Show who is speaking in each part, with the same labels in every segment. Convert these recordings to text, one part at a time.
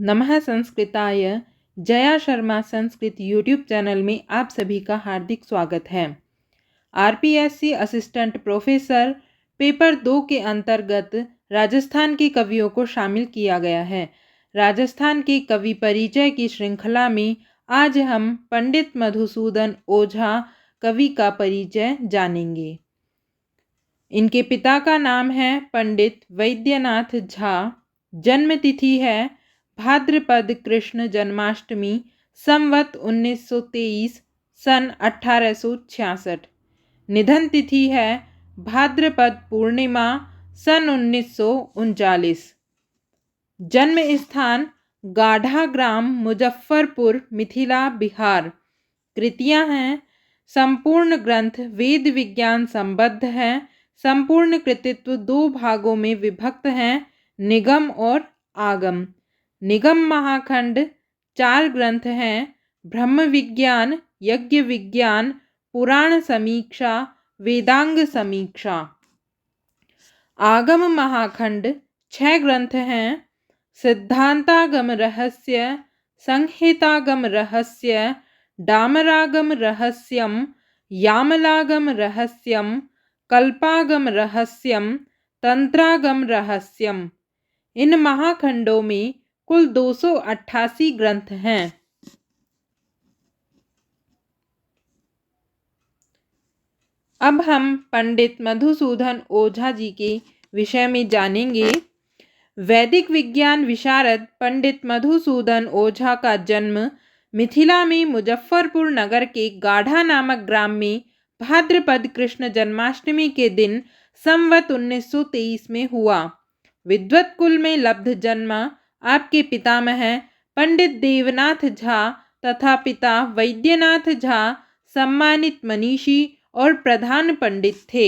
Speaker 1: नमः संस्कृताय। Jaya Sharma Sanskrit YouTube channel में आप सभी का हार्दिक स्वागत है। आरपीएससी असिस्टेंट प्रोफेसर पेपर 2 के अंतर्गत राजस्थान के कवियों को शामिल किया गया है। राजस्थान के कवि परिचय की श्रृंखला में आज हम पंडित मधुसूदन ओझा कवि का परिचय जानेंगे। इनके पिता का नाम है पंडित वैद्यनाथ झा। जन्म तिथि है भाद्रपद कृष्ण जन्माष्टमी संवत 1923 सन 1866। निधन तिथि है भाद्रपद पूर्णिमा सन 1939। जन्म स्थान गाढ़ा ग्राम मुजफ्फरपुर मिथिला बिहार। कृतियां हैं संपूर्ण ग्रंथ वेद विज्ञान संबद्ध है। संपूर्ण कृतित्व 2 भागों में विभक्त हैं, निगम और आगम। निगम महाखंड 4 ग्रंथ हैं, ब्रह्म विज्ञान, यज्ञ विज्ञान, पुराण समीक्षा, वेदांग समीक्षा। आगम महाखंड 6 ग्रंथ हैं, सिद्धांतागम रहस्य, संहितागम रहस्य, डामरागम रहस्यम, यामलागम रहस्यम, कल्पागम रहस्यम, तंत्रागम रहस्यम। इन महाखंडों में कुल 288 ग्रंथ हैं। अब हम पंडित मधुसूदन ओझा जी के विषय में जानेंगे। वैदिक विज्ञान विशारद पंडित मधुसूदन ओझा का जन्म मिथिला में मुजफ्फरपुर नगर के गाढ़ा नामक ग्राम में भाद्रपद कृष्ण जन्माष्टमी के दिन संवत 1923 में हुआ। विद्वत कुल में लब्ध जन्मा आपके पितामह पंडित देवनाथ झा तथा पिता वैद्यनाथ झा सम्मानित मनीषी और प्रधान पंडित थे।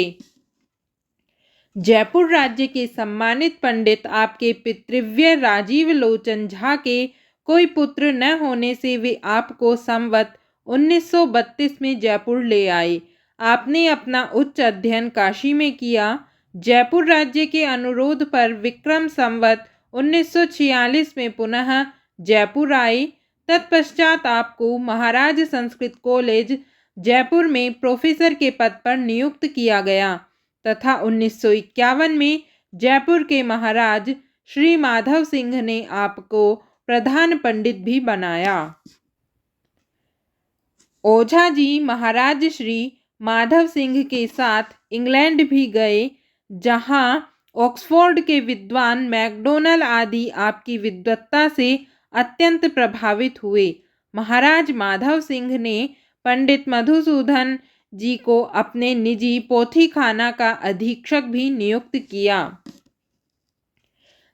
Speaker 1: जयपुर राज्य के सम्मानित पंडित आपके पितृव्य राजीव लोचन झा के कोई पुत्र न होने से वे आपको संवत 1932 में जयपुर ले आए। आपने अपना उच्च अध्ययन काशी में किया। जयपुर राज्य के अनुरोध पर विक्रम संवत 1946 में पुनः जयपुर आए। तत्पश्चात आपको महाराज संस्कृत कॉलेज जयपुर में प्रोफेसर के पद पर नियुक्त किया गया तथा 1951 में जयपुर के महाराज श्री माधव सिंह ने आपको प्रधान पंडित भी बनाया। ओझा जी महाराज श्री माधव सिंह के साथ इंग्लैंड भी गए, जहां ऑक्सफोर्ड के विद्वान मैकडोनल आदि आपकी विद्वत्ता से अत्यंत प्रभावित हुए। महाराज माधव सिंह ने पंडित मधुसूदन जी को अपने निजी पोथीखाना का अधीक्षक भी नियुक्त किया।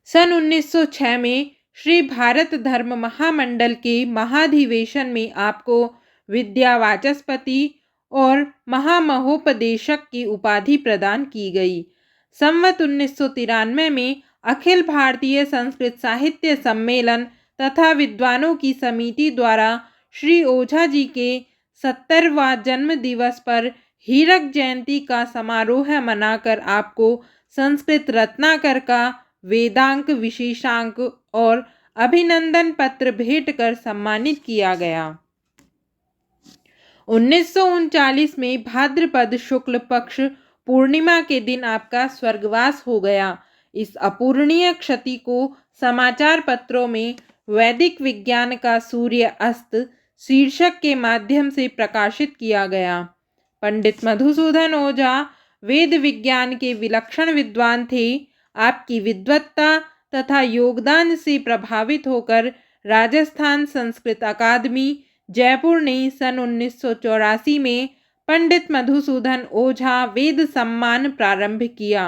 Speaker 1: सन 1906 में श्री भारत धर्म महामंडल के महाधिवेशन में आपको विद्या वाचस्पति और महामहोपदेशक की उपाधि प्रदान की गई। संवत 1993 में अखिल भारतीय संस्कृत साहित्य सम्मेलन तथा विद्वानों की समिति द्वारा श्री ओझा जी के 70वां जन्म दिवस पर हीरक जयंती का समारोह मनाकर आपको संस्कृत रत्नाकर का वेदांक विशेषांक और अभिनंदन पत्र भेंट कर सम्मानित किया गया। 1939 में भाद्रपद शुक्ल पक्ष पूर्णिमा के दिन आपका स्वर्गवास हो गया। इस अपूरणीय क्षति को समाचार पत्रों में वैदिक विज्ञान का सूर्य अस्त शीर्षक के माध्यम से प्रकाशित किया गया। पंडित मधुसूदन ओझा वेद विज्ञान के विलक्षण विद्वान थे। आपकी विद्वत्ता तथा योगदान से प्रभावित होकर राजस्थान संस्कृत अकादमी जयपुर ने सन 1984 में पंडित मधुसूदन ओझा वेद सम्मान प्रारंभ किया।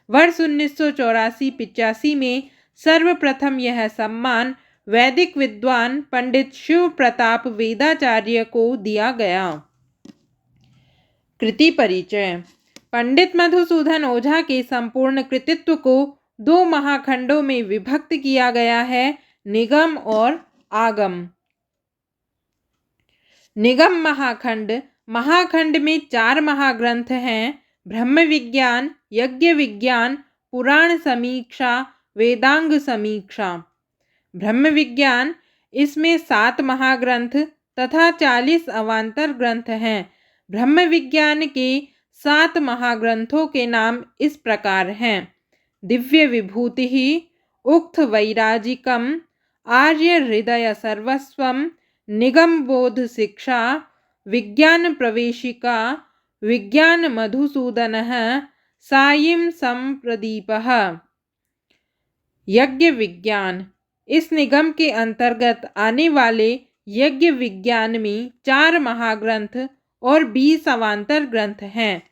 Speaker 1: वर्ष 1984-85 में सर्वप्रथम यह सम्मान वैदिक विद्वान पंडित शिव प्रताप वेदाचार्य को दिया गया। कृति परिचय। पंडित मधुसूदन ओझा के संपूर्ण कृतित्व को 2 महाखंडों में विभक्त किया गया है, निगम और आगम। निगम महाखंड में 4 महाग्रंथ हैं, ब्रह्म विज्ञान, यज्ञ विज्ञान, पुराण समीक्षा, वेदांग समीक्षा। ब्रह्म विज्ञान, इसमें 7 महाग्रंथ तथा 40 अवान्तर ग्रंथ हैं। ब्रह्म विज्ञान के 7 महाग्रंथों के नाम इस प्रकार हैं: दिव्य विभूति, उक्त वैराजिकम, आर्य हृदय सर्वस्वम, निगम बोध शिक्षा, विज्ञान प्रवेशिका, विज्ञान मधुसूदनः, सायं संप्रदीपः। यज्ञ विज्ञान, इस निगम के अंतर्गत आने वाले यज्ञ विज्ञान में 4 महाग्रंथ और 20 अवान्तर ग्रंथ हैं,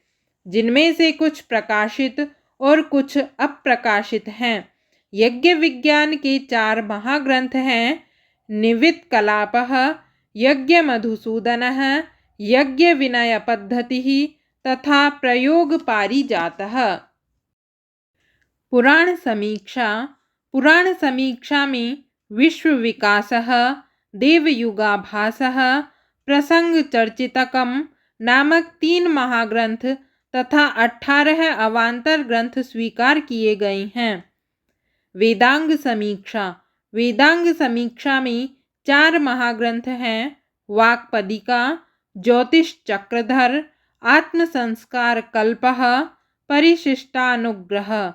Speaker 1: जिनमें से कुछ प्रकाशित और कुछ अप्रकाशित हैं। यज्ञ विज्ञान के 4 महाग्रंथ हैं: निवित कलापः, यज्ञ मधुसूदनः, यज्ञ विनय पद्धतिः तथा प्रयोग पारिजातः। पुराण समीक्षा, पुराण समीक्षा में विश्व विकासः, देवयुगाभासः, प्रसंग चर्चितकम नामक 3 महाग्रंथ तथा 18 अवान्तर ग्रंथ स्वीकार किए गए हैं। वेदांग समीक्षा, वेदांग समीक्षा में 4 महाग्रंथ हैं: वाक्पदिका, ज्योतिष चक्रधर, आत्म संस्कार कल्पः, परिशिष्टानुग्रह।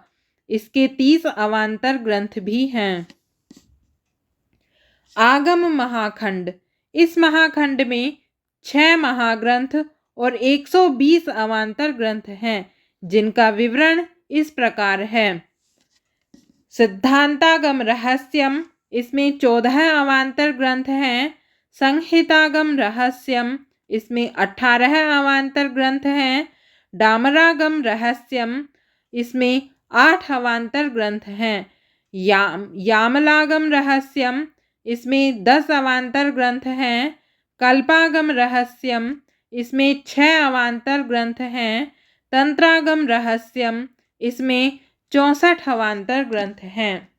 Speaker 1: इसके 30 अवान्तर ग्रंथ भी हैं। आगम महाखंड, इस महाखंड में 6 महाग्रंथ और 120 अवान्तर ग्रंथ हैं, जिनका विवरण इस प्रकार है: सिद्धांतागम रहस्यम, इसमें 14 अवान्तर ग्रंथ हैं। संहितागम रहस्यम, इसमें 18 अवान्तर ग्रंथ हैं। डामरागम रहस्यम, इसमें 8 अवान्तर ग्रंथ हैं। यामलागम रहस्यम, इसमें 10 अवान्तर ग्रंथ हैं। कल्पागम रहस्यम, इसमें 6 अवान्तर ग्रंथ हैं। तंत्रागम रहस्यम, इसमें 64 अवान्तर ग्रंथ हैं।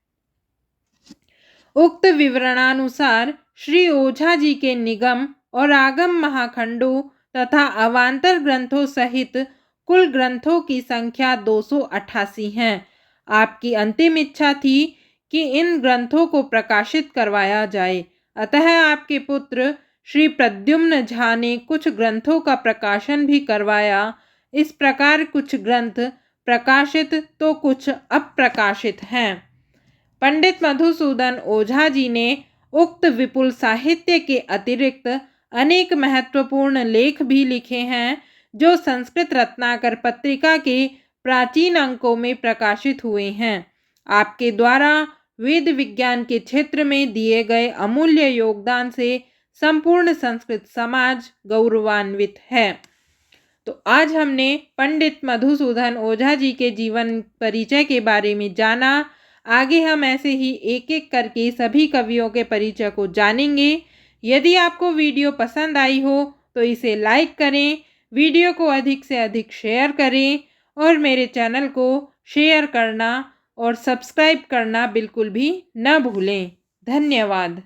Speaker 1: उक्त विवरणानुसार श्री ओझा जी के निगम और आगम महाखंडों तथा अवान्तर ग्रंथों सहित कुल ग्रंथों की संख्या 288 है। आपकी अंतिम इच्छा थी कि इन ग्रंथों को प्रकाशित करवाया जाए, अतः आपके पुत्र श्री प्रद्युम्न झा ने कुछ ग्रंथों का प्रकाशन भी करवाया। इस प्रकार कुछ ग्रंथ प्रकाशित तो कुछ अप्रकाशित हैं। पंडित मधुसूदन ओझा जी ने उक्त विपुल साहित्य के अतिरिक्त अनेक महत्वपूर्ण लेख भी लिखे हैं, जो संस्कृत रत्नाकर पत्रिका के प्राचीन अंकों में प्रकाशित हुए हैं। आपके द्वारा वेद विज्ञान के क्षेत्र में दिए गए अमूल्य योगदान से संपूर्ण संस्कृत समाज गौरवान्वित है। तो आज हमने पंडित मधुसूदन ओझा जी के जीवन परिचय के बारे में जाना। आगे हम ऐसे ही एक एक करके सभी कवियों के परिचय को जानेंगे। यदि आपको वीडियो पसंद आई हो तो इसे लाइक करें, वीडियो को अधिक से अधिक शेयर करें और मेरे चैनल को शेयर करना और सब्सक्राइब करना बिल्कुल भी न भूलें। धन्यवाद।